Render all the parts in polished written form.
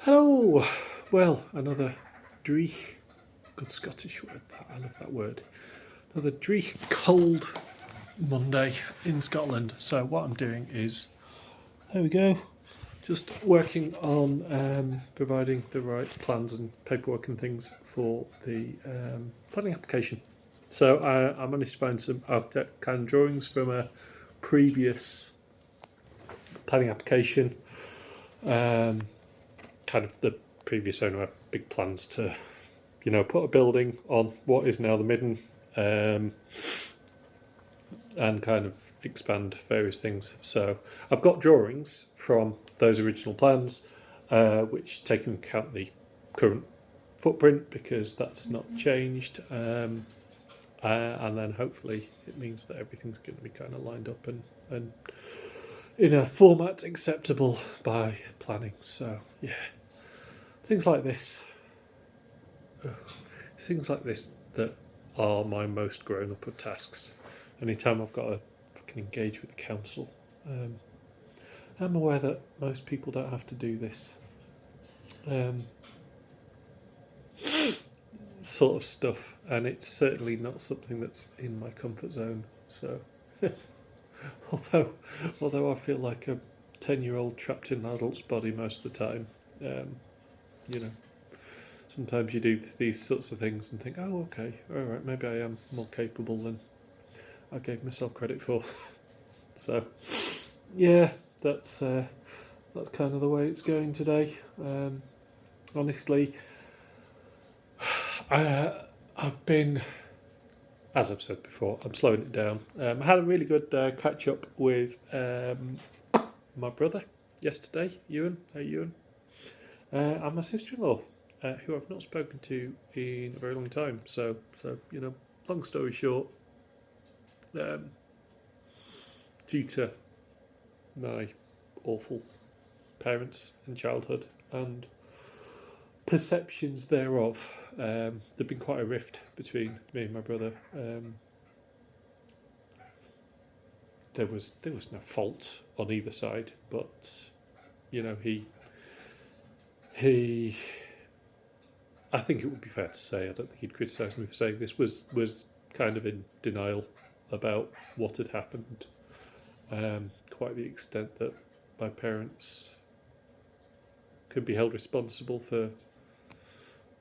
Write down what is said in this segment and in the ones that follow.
Hello! Well, another dreich, good Scottish word, that I love that word. Another dreich cold Monday in Scotland. So what I'm doing is, there we go, just working on providing the right plans and paperwork and things for the planning application. So I managed to find some architect kind of drawings from a previous planning application. Kind of the previous owner had big plans to, put a building on what is now the Midden, and kind of expand various things. So I've got drawings from those original plans, which take into account the current footprint because that's not changed. And then hopefully it means that everything's going to be kind of lined up and in a format acceptable by planning. So yeah, things like this. Things like this that are my most grown up of tasks. Anytime I've got to fucking engage with the council, I'm aware that most people don't have to do this sort of stuff, and it's certainly not something that's in my comfort zone. So, although I feel like a 10-year-old trapped in an adult's body most of the time, you know, sometimes you do these sorts of things and think, oh, okay, all right, maybe I am more capable than I gave myself credit for. So, yeah, that's kind of the way it's going today. Honestly, I've been, as I've said before, I'm slowing it down. I had a really good catch up with my brother yesterday, Ewan. Hey, Ewan. And my sister-in-law, who I've not spoken to in a very long time. So long story short, due to my awful parents in childhood and perceptions thereof, there'd been quite a rift between me and my brother. There was no fault on either side, but he I think it would be fair to say, I don't think he'd criticise me for saying this, was kind of in denial about what had happened, quite the extent that my parents could be held responsible for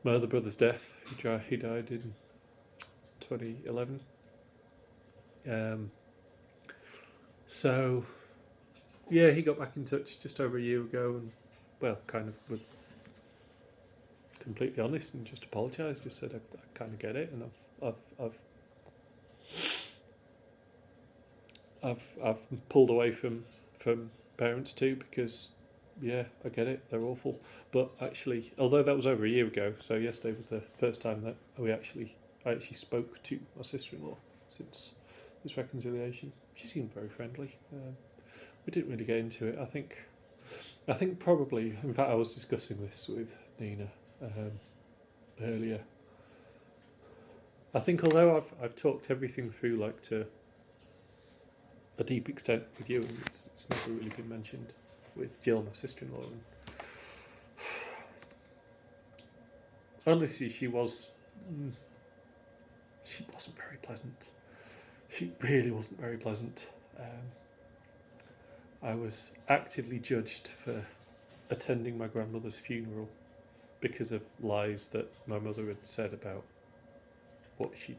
my other brother's death. He died in 2011. So, yeah, he got back in touch just over a year ago and, well, kind of was completely honest and just apologised. Just said I kind of get it, and I've pulled away from parents too because yeah, I get it, they're awful. But actually, although that was over a year ago, so yesterday was the first time that I actually spoke to my sister-in-law since this reconciliation. She seemed very friendly. We didn't really get into it. I think probably, in fact, I was discussing this with Nina earlier. I think although I've talked everything through like to a deep extent with you, and it's never really been mentioned with Jill, my sister-in-law. And honestly, she wasn't very pleasant. She really wasn't very pleasant. I was actively judged for attending my grandmother's funeral because of lies that my mother had said about what she'd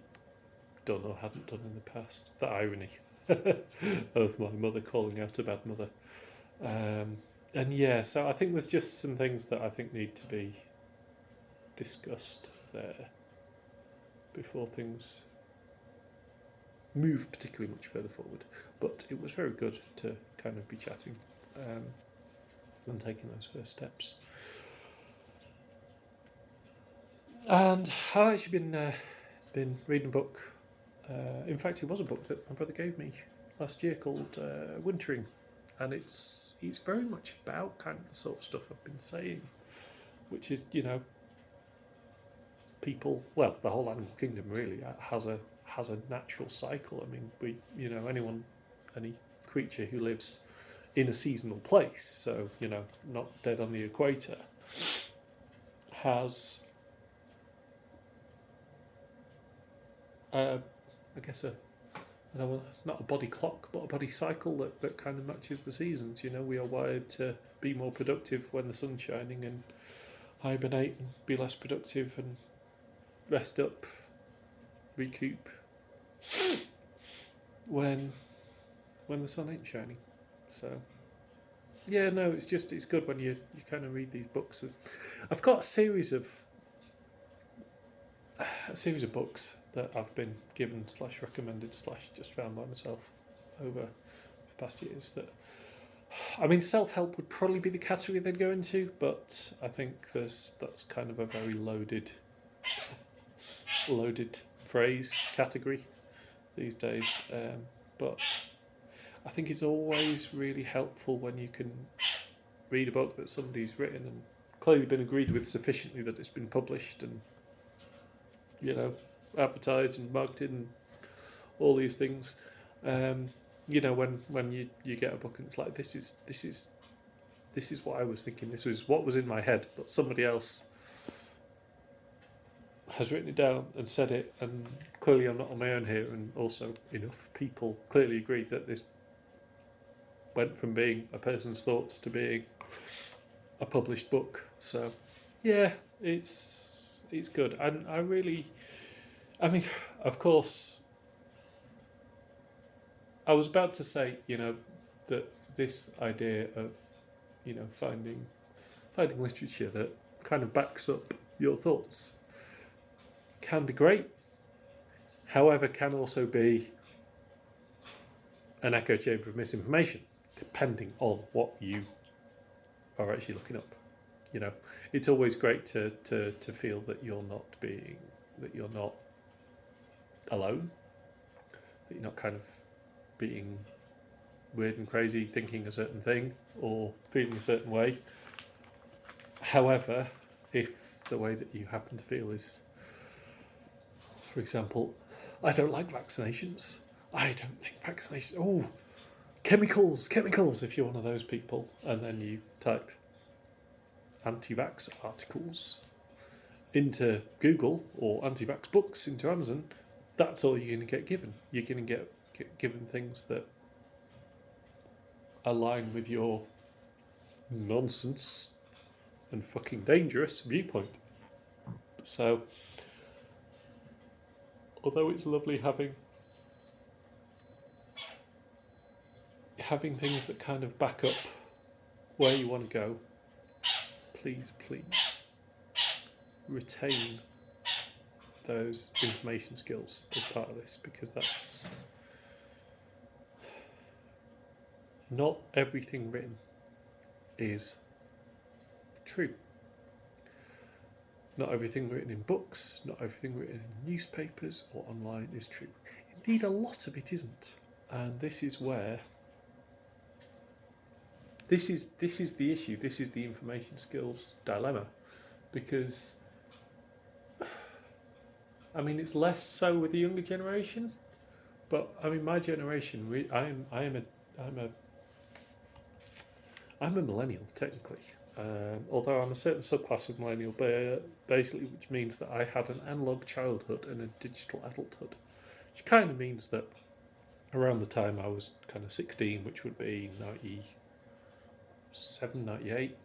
done or hadn't done in the past. The irony of my mother calling out a bad mother. And yeah, so I think there's just some things that I think need to be discussed there before things move particularly much further forward. But it was very good to kind of be chatting and taking those first steps. And I've actually been reading a book. In fact, it was a book that my brother gave me last year called Wintering, and it's very much about kind of the sort of stuff I've been saying, which is people. Well, the whole animal kingdom really has a natural cycle. I mean, any creature who lives in a seasonal place, so not dead on the equator, has, I guess, not a body clock, but a body cycle that kind of matches the seasons. You know, we are wired to be more productive when the sun's shining and hibernate and be less productive and rest up, recoup when the sun ain't shining. So yeah, no, it's good when you kind of read these books. I've got a series of books that I've been given / recommended / just found by myself over the past years. That, I mean, self-help would probably be the category they'd go into, but I think that's kind of a very loaded phrase category these days. But I think it's always really helpful when you can read a book that somebody's written and clearly been agreed with sufficiently that it's been published and, you know, advertised and marketed and all these things. You know, when you get a book and it's like, this is what I was thinking, this was what was in my head, but somebody else has written it down and said it, and clearly I'm not on my own here, and also enough people clearly agreed that this went from being a person's thoughts to being a published book. So yeah, it's good. And I mean, of course, I was about to say, you know, that this idea of, you know, finding literature that kind of backs up your thoughts can be great, however, can also be an echo chamber of misinformation, depending on what you are actually looking up. You know, it's always great to feel that you're not alone, that you're not kind of being weird and crazy, thinking a certain thing or feeling a certain way. However, if the way that you happen to feel is, for example, I don't like vaccinations, I don't think vaccinations, oh, chemicals, if you're one of those people, and then you type anti-vax articles into Google or anti-vax books into Amazon, that's all you're going to get given. You're going to get given things that align with your nonsense and fucking dangerous viewpoint. So, although it's lovely having things that kind of back up where you want to go, please retain those information skills as part of this, because that's not everything written is true. Not everything written in books, not everything written in newspapers or online is true. Indeed, a lot of it isn't. And this is where this is the issue. This is the information skills dilemma, because I mean, it's less so with the younger generation, but I mean, my generation, I'm a millennial technically, although I'm a certain subclass of millennial, basically, which means that I had an analog childhood and a digital adulthood, which kind of means that around the time I was kind of 16, which would be 97, 98,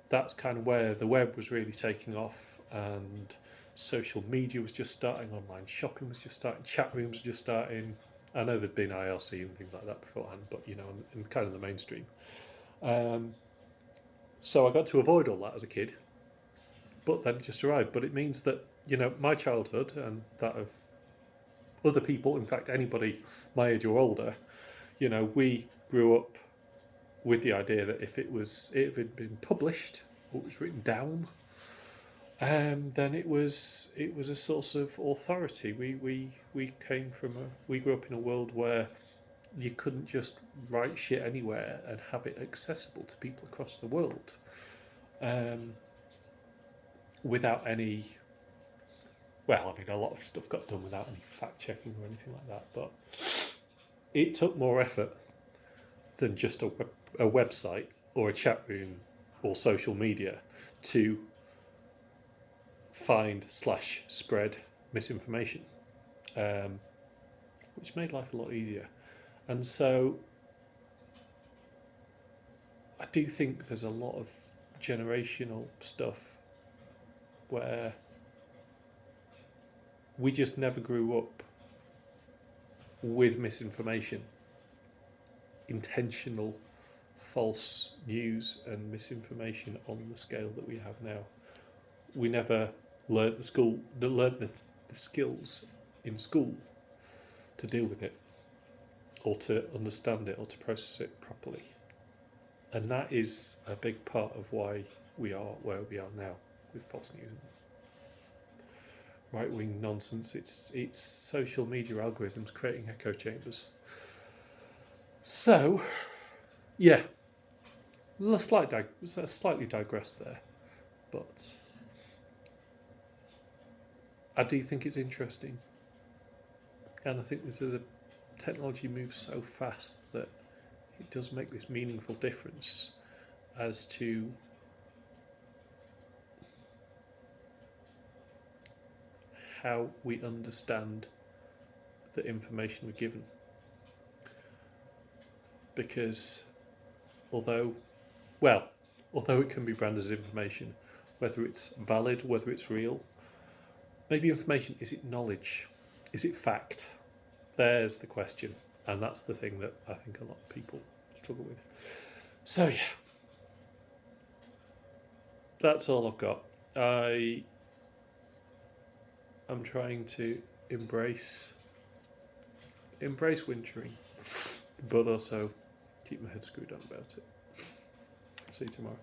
that's kind of where the web was really taking off, and social media was just starting, online shopping was just starting, chat rooms were just starting. I know there'd been IRC and things like that beforehand, but you know, in kind of the mainstream. So I got to avoid all that as a kid, but then it just arrived. But it means that, you know, my childhood and that of other people, in fact anybody my age or older, you know, we grew up with the idea that if it had been published or it was written down, then it was a source of authority. We grew up in a world where you couldn't just write shit anywhere and have it accessible to people across the world, without any. Well, I mean, a lot of stuff got done without any fact checking or anything like that, but it took more effort than just a website or a chat room or social media to find/spread misinformation, which made life a lot easier. And so I do think there's a lot of generational stuff where we just never grew up with misinformation, intentional false news and misinformation on the scale that we have now. We never learnt the skills in school to deal with it, or to understand it, or to process it properly. And that is a big part of why we are where we are now with false news and right-wing nonsense. It's social media algorithms creating echo chambers. So, yeah, slightly digressed there, but I do think it's interesting, and I think the technology moves so fast that it does make this meaningful difference as to how we understand the information we're given. Because although it can be branded as information, whether it's valid, whether it's real, maybe information, is it knowledge? Is it fact? There's the question, and that's the thing that I think a lot of people struggle with. So yeah, that's all I've got. I'm trying to embrace wintering, but also keep my head screwed on about it. See you tomorrow.